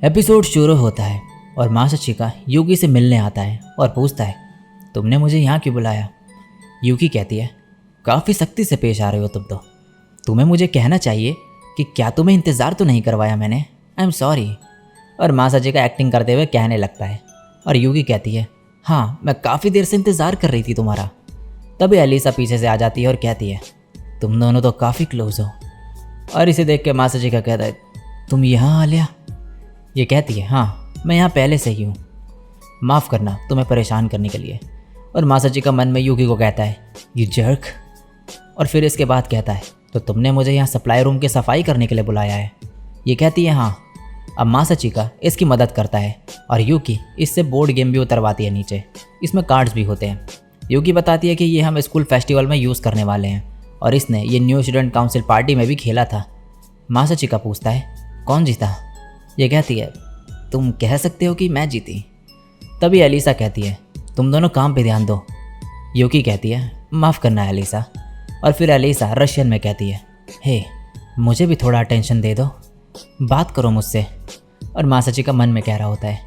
Episode शुरू होता है और मासाचिका यूकी से मिलने आता है और पूछता है, तुमने मुझे यहाँ क्यों बुलाया? यूकी कहती है, काफ़ी सख्ती से पेश आ रहे हो तुम तो। तुम्हें मुझे कहना चाहिए कि क्या तुम्हें इंतज़ार तो नहीं करवाया मैंने? I am sorry. और मासाचिका एक्टिंग करते हुए कहने लगता है और यूकी कहती है, हाँ मैं काफ़ी देर से इंतज़ार कर रही थी तुम्हारा। तभी एलिसा पीछे से आ जाती है और कहती है, तुम दोनों तो काफ़ी क्लोज हो। और इसे देख के मासाचिका कहता है, तुम यहाँ आलिया? ये कहती है, हाँ मैं यहाँ पहले से ही हूँ, माफ़ करना तुम्हें परेशान करने के लिए। और मासाचिका मन में यूकी को कहता है, ये जर्क। और फिर इसके बाद कहता है, तो तुमने मुझे यहाँ सप्लाई रूम की सफाई करने के लिए बुलाया है? ये कहती है, हाँ। अब मासाचिका इसकी मदद करता है और यूकी इससे बोर्ड गेम भी उतरवाती है नीचे। इसमें कार्ड्स भी होते हैं। यूकी बताती है कि ये हम स्कूल फेस्टिवल में यूज़ करने वाले हैं और इसने ये न्यू स्टूडेंट काउंसिल पार्टी में भी खेला था। मासाचिका पूछता है, कौन जीता? ये कहती है, तुम कह सकते हो कि मैं जीती। तभी एलिसा कहती है, तुम दोनों काम पे ध्यान दो। यूकी कहती है, माफ़ करना एलिसा। और फिर एलिसा रशियन में कहती है, हे मुझे भी थोड़ा अटेंशन दे दो, बात करो मुझसे। और मासाचिका मन में कह रहा होता है,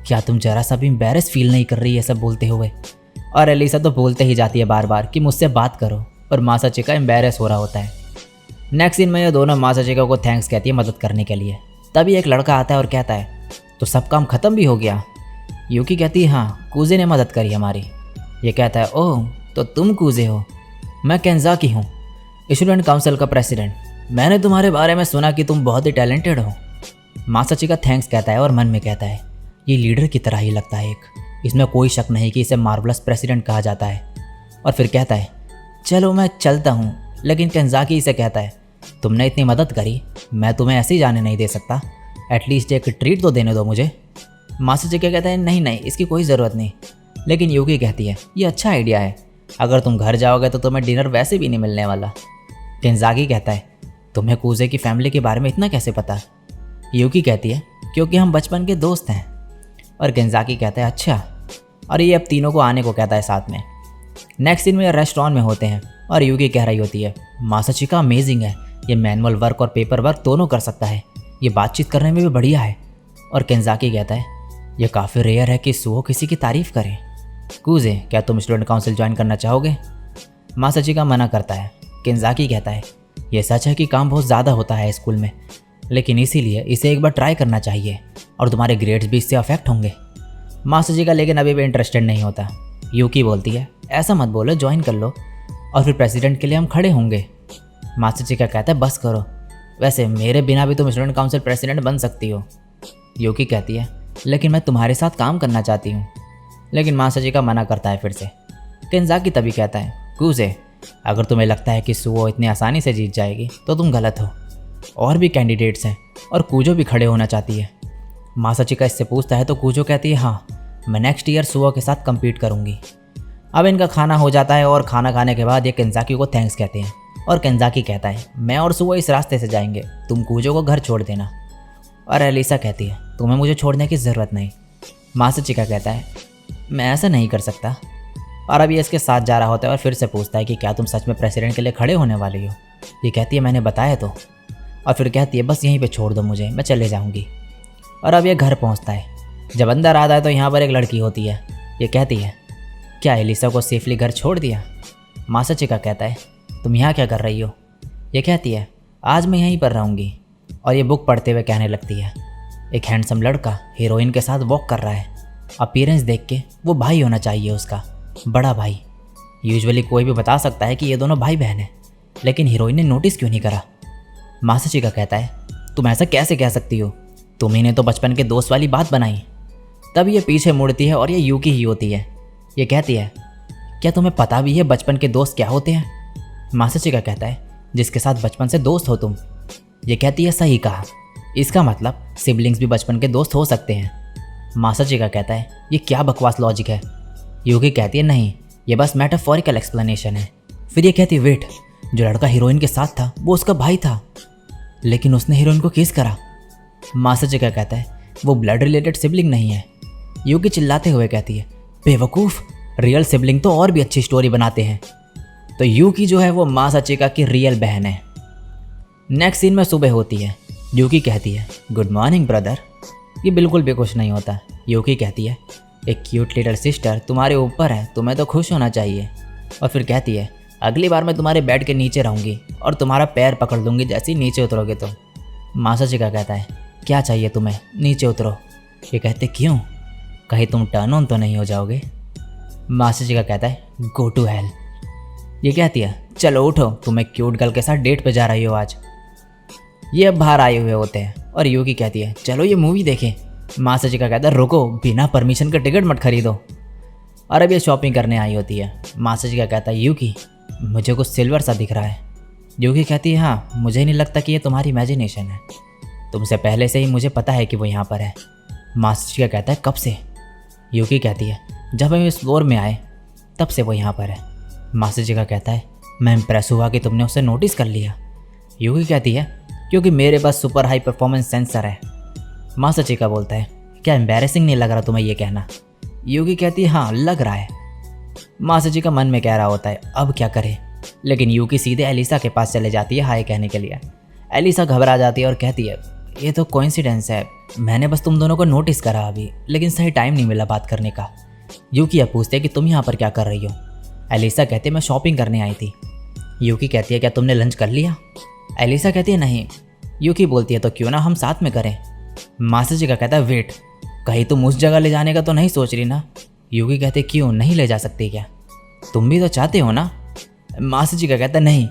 क्या तुम जरा सा भी एम्बैरेस फील नहीं कर रही है सब बोलते हुए? और एलिसा तो बोलते ही जाती है बार बार कि मुझसे बात करो, और मासाचिका एम्बैरेस हो रहा होता है। नेक्स्ट सीन में ये दोनों मासाचिका को थैंक्स कहती है मदद करने के लिए। तभी एक लड़का आता है और कहता है, तो सब काम ख़त्म भी हो गया? यूकी कहती है, हाँ कूजे ने मदद करी हमारी। ये कहता है, ओह तो तुम कूजे हो? मैं केंजाकी हूँ, स्टूडेंट काउंसिल का प्रेसिडेंट। मैंने तुम्हारे बारे में सुना कि तुम बहुत ही टैलेंटेड हो। मासाचिका थैंक्स कहता है और मन में कहता है, ये लीडर की तरह ही लगता है एक, इसमें कोई शक नहीं कि इसे मार्वलस प्रेसिडेंट कहा जाता है। और फिर कहता है, चलो मैं चलता हूँ। लेकिन केंजाकी इसे कहता है, तुमने इतनी मदद करी, मैं तुम्हें ऐसे ही जाने नहीं दे सकता, एटलीस्ट एक ट्रीट तो देने दो मुझे। मासाचिका कहता है, नहीं नहीं इसकी कोई ज़रूरत नहीं। लेकिन यूकी कहती है, ये अच्छा आइडिया है, अगर तुम घर जाओगे तो तुम्हें डिनर वैसे भी नहीं मिलने वाला। केंजाकी कहता है, तुम्हें कूजे की फैमिली के बारे में इतना कैसे पता? यूकी कहती है, क्योंकि हम बचपन के दोस्त हैं। और केंजाकी कहता है, अच्छा। और ये अब तीनों को आने को कहता है साथ में। नेक्स्ट सीन में रेस्टोरेंट में होते हैं और यूकी कह रही होती है, मासाचिका अमेजिंग है, ये मैनुअल वर्क और पेपर वर्क दोनों कर सकता है, ये बातचीत करने में भी बढ़िया है। और केंजाकी कहता है, ये काफ़ी रेयर है कि सुहो किसी की तारीफ़ करे। कूजे, क्या तुम स्टूडेंट काउंसिल ज्वाइन करना चाहोगे? मासाचिका मना करता है। केंजाकी कहता है, ये सच है कि काम बहुत ज़्यादा होता है स्कूल में, लेकिन इसीलिए इसे एक बार ट्राई करना चाहिए और तुम्हारे ग्रेड्स भी इससे अफेक्ट होंगे। मासाचिका लेकिन अभी भी इंटरेस्टेड नहीं होता। यूकी बोलती है, ऐसा मत बोलो, ज्वाइन कर लो और फिर प्रेसिडेंट के लिए हम खड़े होंगे। मासाचिका कहता है, बस करो, वैसे मेरे बिना भी तुम स्टूडेंट काउंसिल प्रेसिडेंट बन सकती हो। यूकी कहती है, लेकिन मैं तुम्हारे साथ काम करना चाहती हूँ। लेकिन मासाचिका मना करता है फिर से। केंजाकी तभी कहता है, कूजे, अगर तुम्हें लगता है कि सुओ इतनी आसानी से जीत जाएगी तो तुम गलत हो, और भी कैंडिडेट्स हैं और कूजो भी खड़े होना चाहती है। मासाचिका इससे पूछता है तो कूजो कहती है, हाँ मैं नेक्स्ट ईयर सुओ के साथ कम्पीट करूँगी। अब इनका खाना हो जाता है और खाना खाने के बाद ये केंजाकी को थैंक्स कहते हैं। और केंजाकी कहता है, मैं और सुओ इस रास्ते से जाएंगे, तुम कूजो को घर छोड़ देना। और एलिसा कहती है, तुम्हें मुझे छोड़ने की ज़रूरत नहीं। मासाचिका कहता है, मैं ऐसा नहीं कर सकता। और अब ये इसके साथ जा रहा होता है और फिर से पूछता है कि क्या तुम सच में प्रेसिडेंट के लिए खड़े होने वाली हो? ये कहती है, मैंने बताया तो। और फिर कहती है, बस यहीं पे छोड़ दो मुझे, मैं चले जाऊंगी। और अब ये घर पहुंचता है। जब अंदर आता है तो यहाँ पर एक लड़की होती है। ये कहती है, क्या एलिसा को सेफली घर छोड़ दिया? मासाचिका कहता है, तुम यहाँ क्या कर रही हो? ये कहती है, आज मैं यहीं पर रहूँगी। और ये बुक पढ़ते हुए कहने लगती है, एक हैंडसम लड़का हीरोइन के साथ वॉक कर रहा है, अपीयरेंस देख के वो भाई होना चाहिए उसका, बड़ा भाई। यूजुअली कोई भी बता सकता है कि ये दोनों भाई बहन हैं, लेकिन हीरोइन ने नोटिस क्यों नहीं करा? मासाचिका कहता है, तुम ऐसा कैसे कह सकती हो, तुम्ही ने तो बचपन के दोस्त वाली बात बनाई। तब ये पीछे मुड़ती है और ये यूकी ही होती है। ये कहती है, क्या तुम्हें पता भी है बचपन के दोस्त क्या होते हैं? मासाचिका कहता है, जिसके साथ बचपन से दोस्त हो तुम। ये कहती है, सही कहा, इसका मतलब सिबलिंग्स भी बचपन के दोस्त हो सकते हैं। मासाचिका कहता है, ये क्या बकवास लॉजिक है? यूकी कहती है, नहीं ये बस मेटाफोरिकल एक्सप्लेनेशन है। फिर ये कहती है, वेट, जो लड़का हीरोइन के साथ था वो उसका भाई था, लेकिन उसने हीरोइन को किस करा? मासाचिका कहता है, वो ब्लड रिलेटेड सिबलिंग नहीं है। यूकी चिल्लाते हुए कहती है, बेवकूफ़, रियल सिबलिंग तो और भी अच्छी स्टोरी बनाते हैं। तो यूकी जो है वो मासाचिका की रियल बहन है। नेक्स्ट सीन में सुबह होती है। यूकी कहती है, गुड मॉर्निंग ब्रदर। ये बिल्कुल भी खुश नहीं होता। यूकी कहती है, एक क्यूट लिटिल सिस्टर तुम्हारे ऊपर है, तुम्हें तो खुश होना चाहिए। और फिर कहती है, अगली बार मैं तुम्हारे बेड के नीचे रहूँगी और तुम्हारा पैर पकड़ लूँगी जैसे ही नीचे उतरोगे तो। मासाचिका कहता है, क्या चाहिए तुम्हें, नीचे उतरो। ये कहते, क्यों, कहीं तुम टर्न ऑन तो नहीं हो जाओगे। मासाचिका कहता है, गो टू हेल। ये कहती है, चलो उठो, तुम एक क्यूट गर्ल के साथ डेट पे जा रही हो आज। ये अब बाहर आए हुए होते हैं और यूकी कहती है, चलो ये मूवी देखें। मासाचिका कहता है, रुको, बिना परमिशन का टिकट मत खरीदो। और अब ये शॉपिंग करने आई होती है। मासाचिका कहता है, यूकी मुझे कुछ सिल्वर सा दिख रहा है। यूकी कहती है, हाँ, मुझे नहीं लगता कि ये तुम्हारी इमेजिनेशन है, तुमसे पहले से ही मुझे पता है कि वो यहाँ पर है। मासाचिका कहता है, कब से। यूकी कहती है, जब हम इस फ्लोर में आए तब से वो यहाँ पर है। मासाचिका कहता है, मैं इम्प्रेस हुआ कि तुमने उसे नोटिस कर लिया। यूकी कहती है, क्योंकि मेरे पास सुपर हाई परफॉर्मेंस सेंसर है। मासाचिका बोलता है, क्या एम्बैरेसिंग नहीं लग रहा तुम्हें ये कहना। यूकी कहती है, हाँ लग रहा है। मासाचिका मन में कह रहा होता है, अब क्या करे, लेकिन यूकी सीधे एलिसा के पास चले जाती है हाय कहने के लिए। एलिसा घबरा जाती है और कहती है, ये तो कोइंसिडेंस है, मैंने बस तुम दोनों को नोटिस करा अभी, लेकिन सही टाइम नहीं मिला बात करने का। यूकी अब पूछते है कि तुम यहाँ पर क्या कर रही हो। एलिसा कहती है, मैं शॉपिंग करने आई थी। यूकी कहती है, क्या तुमने लंच कर लिया। एलिसा कहती है, नहीं। यूकी बोलती है, तो क्यों ना हम साथ में करें। मासाचिका कहता है, वेट, कहीं तुम उस जगह ले जाने का तो नहीं सोच रही ना। यूकी कहते, क्यों, नहीं ले जा सकती क्या, तुम भी तो चाहते हो ना। मासाचिका कहता है, नहीं,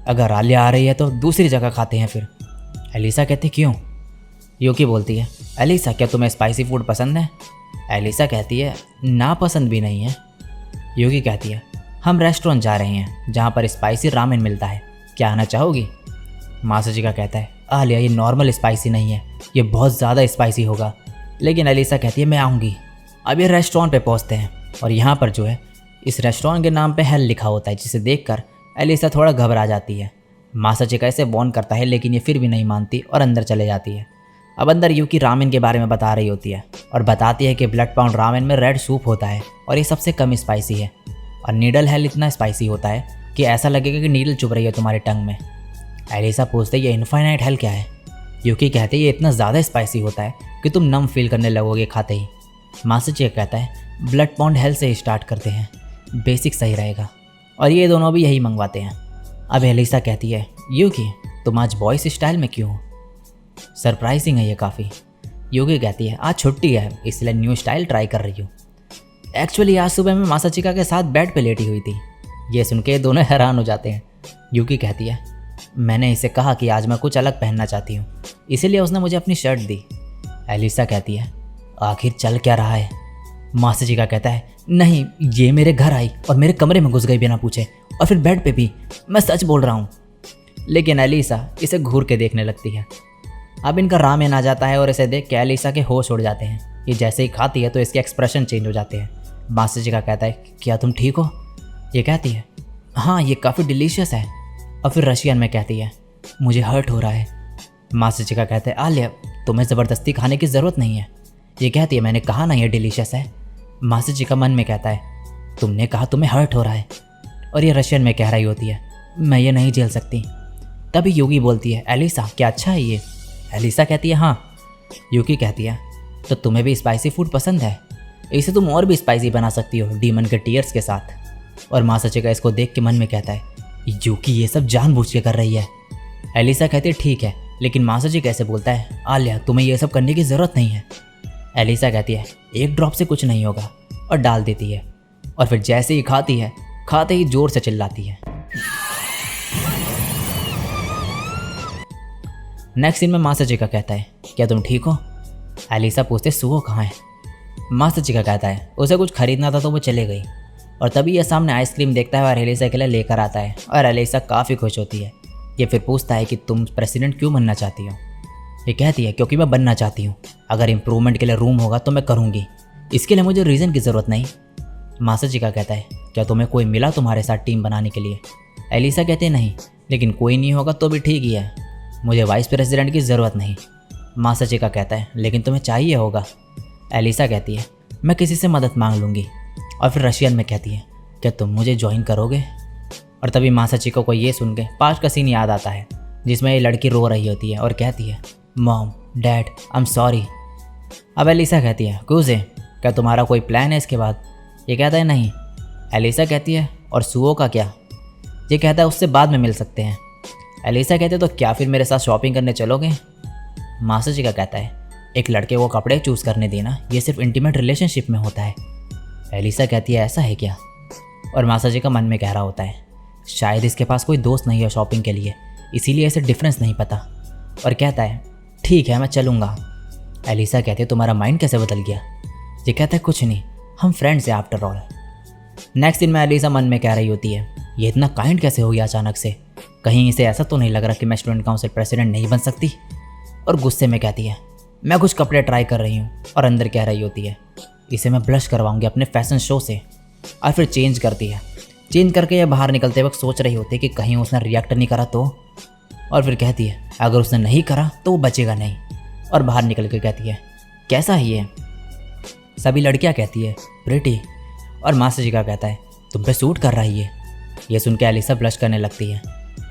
अगर आलिया आ रही है तो दूसरी जगह खाते हैं फिर। एलिसा कहती, क्यों। यूकी बोलती है, एलिसा क्या तुम्हें स्पाइसी फूड पसंद है। एलिसा कहती है, ना पसंद भी नहीं है। यूकी कहती है, हम रेस्टोरेंट जा रहे हैं जहाँ पर स्पाइसी रामेन मिलता है, क्या आना चाहोगी। मासाचिका कहता है, आलिया ये नॉर्मल स्पाइसी नहीं है, ये बहुत ज़्यादा स्पाइसी होगा। लेकिन एलिसा कहती है, मैं आऊँगी। अब ये रेस्टोरेंट पे पहुँचते हैं और यहाँ पर जो है इस रेस्टोरेंट के नाम पे हेल लिखा होता है, जिसे देखकर एलिसा थोड़ा घबरा जाती है। मासाचिका इसे वार्न करता है लेकिन ये फिर भी नहीं मानती और अंदर चले जाती है। अब अंदर यूकी रामेन के बारे में बता रही होती है और बताती है कि ब्लड पाउंड रामेन में रेड सूप होता है और ये सबसे कम स्पाइसी है, और नीडल हेल इतना स्पाइसी होता है कि ऐसा लगेगा कि नीडल चुभ रही है तुम्हारे टंग में। एलिसा पूछते ये इनफाइनाइट हेल क्या है। यूकी कहते ये इतना ज़्यादा स्पाइसी होता है कि तुम नम फील करने लगोगे खाते ही। मासाचिका कहता है, ब्लड पाउंड हेल से ही स्टार्ट करते हैं, बेसिक सही रहेगा। और ये दोनों भी यही मंगवाते हैं। अब एलिसा कहती है, यूकी तुम आज बॉयज स्टाइल में क्यों हो, सरप्राइजिंग है ये काफ़ी। यूकी कहती है, आज छुट्टी है इसलिए न्यू स्टाइल ट्राई कर रही हूँ। एक्चुअली आज सुबह मैं मासाचिका के साथ बेड पे लेटी हुई थी। ये सुन के दोनों हैरान हो जाते हैं। यूकी कहती है, मैंने इसे कहा कि आज मैं कुछ अलग पहनना चाहती हूँ, इसीलिए उसने मुझे अपनी शर्ट दी। एलिसा कहती है, आखिर चल क्या रहा है। मासाचिका कहता है, नहीं, ये मेरे घर आई और मेरे कमरे में घुस गई बिना पूछे, और फिर बेड पे भी, मैं सच बोल रहा हूँ। लेकिन एलिसा इसे घूर के देखने लगती है। अब इनका रामेन आ जाता है और इसे देख के एलिसा के होश उड़ जाते हैं। ये जैसे ही खाती है तो इसके एक्सप्रेशन चेंज हो जाते हैं। मासाचिका कहता है, क्या तुम ठीक हो। ये कहती है, हाँ ये काफ़ी डिलीशियस है। और फिर रशियन में कहती है, मुझे हर्ट हो रहा है। मासाचिका कहते हैं, आलिया तुम्हें ज़बरदस्ती खाने की ज़रूरत नहीं है। ये कहती है, मैंने कहा ना ये डिलीशियस है। मासाचिका मन में कहता है, तुमने कहा तुम्हें हर्ट हो रहा है। और ये रशियन में कह रही होती है, मैं ये नहीं झेल सकती। तभी यूकी बोलती है, एलिसा क्या अच्छा है ये। एलिसा कहती है, हाँ। यूकी कहती है, तो तुम्हें भी स्पाइसी फूड पसंद है, इसे तुम और भी स्पाइसी बना सकती हो डीमन के टीयर्स के साथ। और मासाचिका इसको देख के मन में कहता है, यूकी ये सब जानबूझ के कर रही है। एलिसा कहती है, ठीक है, लेकिन मासाचिका कैसे बोलता है, आलिया तुम्हें ये सब करने की ज़रूरत नहीं है। एलिसा कहती है, एक ड्रॉप से कुछ नहीं होगा, और डाल देती है। और फिर जैसे ही खाती है, खाते ही जोर से चिल्लाती है। नेक्स्ट सीन में मासाचिका कहता है, क्या तुम ठीक हो। एलिसा पूछते, सुहो कहाँ है। मासाचिका कहता है, उसे कुछ खरीदना था तो वो चले गई। और तभी ये सामने आइसक्रीम देखता है और एलिसा के लिए लेकर आता है, और एलिसा काफ़ी खुश होती है। ये फिर पूछता है कि तुम प्रेसिडेंट क्यों बनना चाहती हो। ये कहती है, क्योंकि मैं बनना चाहती हूँ, अगर इम्प्रूवमेंट के लिए रूम होगा तो मैं करूँगी, इसके लिए मुझे रीज़न की ज़रूरत नहीं। मासाचिका कहता है, क्या तुम्हें कोई मिला तुम्हारे साथ टीम बनाने के लिए। एलिसा कहते हैं, नहीं, लेकिन कोई नहीं होगा तो भी ठीक ही है, मुझे वाइस प्रेसिडेंट की ज़रूरत नहीं। मासाचिका कहता है, लेकिन तुम्हें चाहिए होगा। एलिसा कहती है, मैं किसी से मदद मांग लूँगी। और फिर रशियन में कहती है, क्या तुम मुझे ज्वाइन करोगे। और तभी मासाचिका को ये सुन के पास्ट का सीन याद आता है, जिसमें ये लड़की रो रही होती है और कहती है, mom dad I am sorry. अब एलिसा कहती है क्यूजे, क्या तुम्हारा कोई प्लान है इसके बाद? ये कहता है नहीं। एलिसा कहती है और सुओ का क्या? ये कहता है उससे बाद में मिल सकते हैं। एलिसा कहते तो क्या फिर मेरे साथ शॉपिंग करने चलोगे? मासाचिका कहता है एक लड़के को कपड़े चूज़ करने देना ये सिर्फ इंटीमेट रिलेशनशिप में होता है। एलिसा कहती है ऐसा है क्या? और मासाचिका मन में कह रहा होता है शायद इसके पास कोई दोस्त नहीं है शॉपिंग के लिए, इसीलिए इसे डिफरेंस नहीं पता। और कहता है ठीक है मैं चलूँगा। एलिसा कहती है तुम्हारा माइंड कैसे बदल गया? ये कहता है कुछ नहीं, हम फ्रेंड्स हैं आफ्टर ऑल। नेक्स्ट दिन में एलिसा मन में कह रही होती है ये इतना काइंड कैसे हो गया अचानक से, कहीं इसे ऐसा तो नहीं लग रहा कि मैं स्टूडेंट काउंसिल प्रेसिडेंट नहीं बन सकती। और गुस्से में कहती है मैं कुछ कपड़े ट्राई कर रही हूँ। और अंदर कह रही होती है इसे मैं ब्लश करवाऊंगी अपने फैशन शो से। और फिर चेंज करती है। चेंज करके ये बाहर निकलते वक्त सोच रही होती है कि कहीं उसने रिएक्ट नहीं करा तो। और फिर कहती है अगर उसने नहीं करा तो वो बचेगा नहीं। और बाहर निकल के कहती है कैसा है ये? सभी लड़कियाँ कहती है प्रिटी। और मासाचिका कहता है तुम पे सूट कर रही है। ये सुन के एलिसा ब्लश करने लगती है।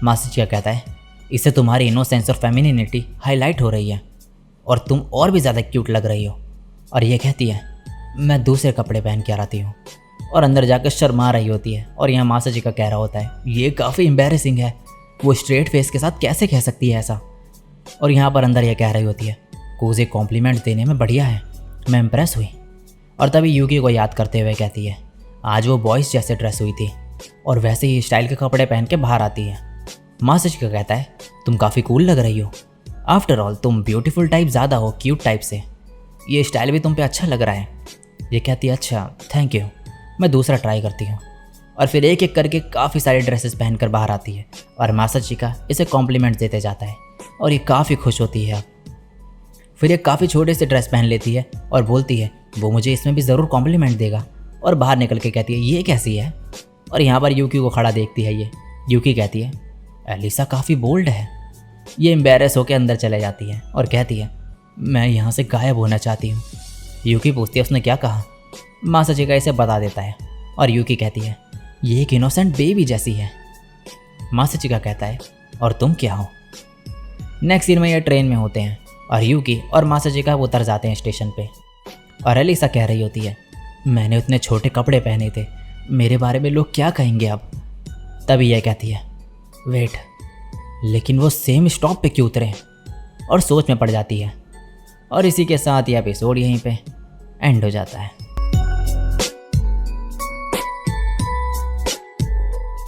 मासाचिका कहता है इससे तुम्हारी इनोसेंस और फेमिनिनिटी हाईलाइट हो रही है और तुम और भी ज़्यादा क्यूट लग रही हो। और ये कहती है मैं दूसरे कपड़े पहन के आती हूँ। और अंदर जाकर शर्मा रही होती है। और यहाँ मासाचिका कह रहा होता है ये काफ़ी एम्बैरेसिंग है, वो स्ट्रेट फेस के साथ कैसे कह सकती है ऐसा। और यहाँ पर अंदर ये कह रही होती है कूजे कॉम्प्लीमेंट देने में बढ़िया है, मैं इम्प्रेस हुई। और तभी यूकी को याद करते हुए कहती है आज वो बॉयज़ जैसे ड्रेस हुई थी और वैसे ही स्टाइल के कपड़े पहन के बाहर आती है। मासाचिका कहता है तुम काफ़ी कूल लग रही हो, आफ्टर ऑल तुम ब्यूटीफुल टाइप ज़्यादा हो क्यूट टाइप से, ये स्टाइल भी तुम पे अच्छा लग रहा है। ये कहती है अच्छा थैंक यू, मैं दूसरा ट्राई करती हूँ। और फिर एक एक करके काफ़ी सारी ड्रेसेस पहनकर बाहर आती है और मासाचिका इसे कॉम्प्लीमेंट देते जाता है और ये काफ़ी खुश होती है। फिर एक काफ़ी छोटे से ड्रेस पहन लेती है और बोलती है वो मुझे इसमें भी ज़रूर कॉम्प्लीमेंट देगा। और बाहर निकल के कहती है ये कैसी है? और यहाँ पर यूकी को खड़ा देखती है ये। यूकी कहती है एलिसा काफ़ी बोल्ड है। ये एम्बैरेस होकर अंदर चले जाती है और कहती है मैं यहाँ से गायब होना चाहती हूँ। यूकी पूछती है उसने क्या कहा? मासाचिका इसे बता देता है और यूकी कहती है ये एक इनोसेंट बेबी जैसी है। मासाचिका कहता है और तुम क्या हो? नेक्स्ट सीन में ये ट्रेन में होते हैं और यूकी और मासाचिका उतर जाते हैं स्टेशन पे। और एलिसा कह रही होती है मैंने उतने छोटे कपड़े पहने थे, मेरे बारे में लोग क्या कहेंगे अब? तभी यह कहती है वेट, लेकिन वो सेम स्टॉप पे क्यों उतरे? और सोच में पड़ जाती है। और इसी के साथ ये एपिसोड यहीं पे एंड हो जाता है।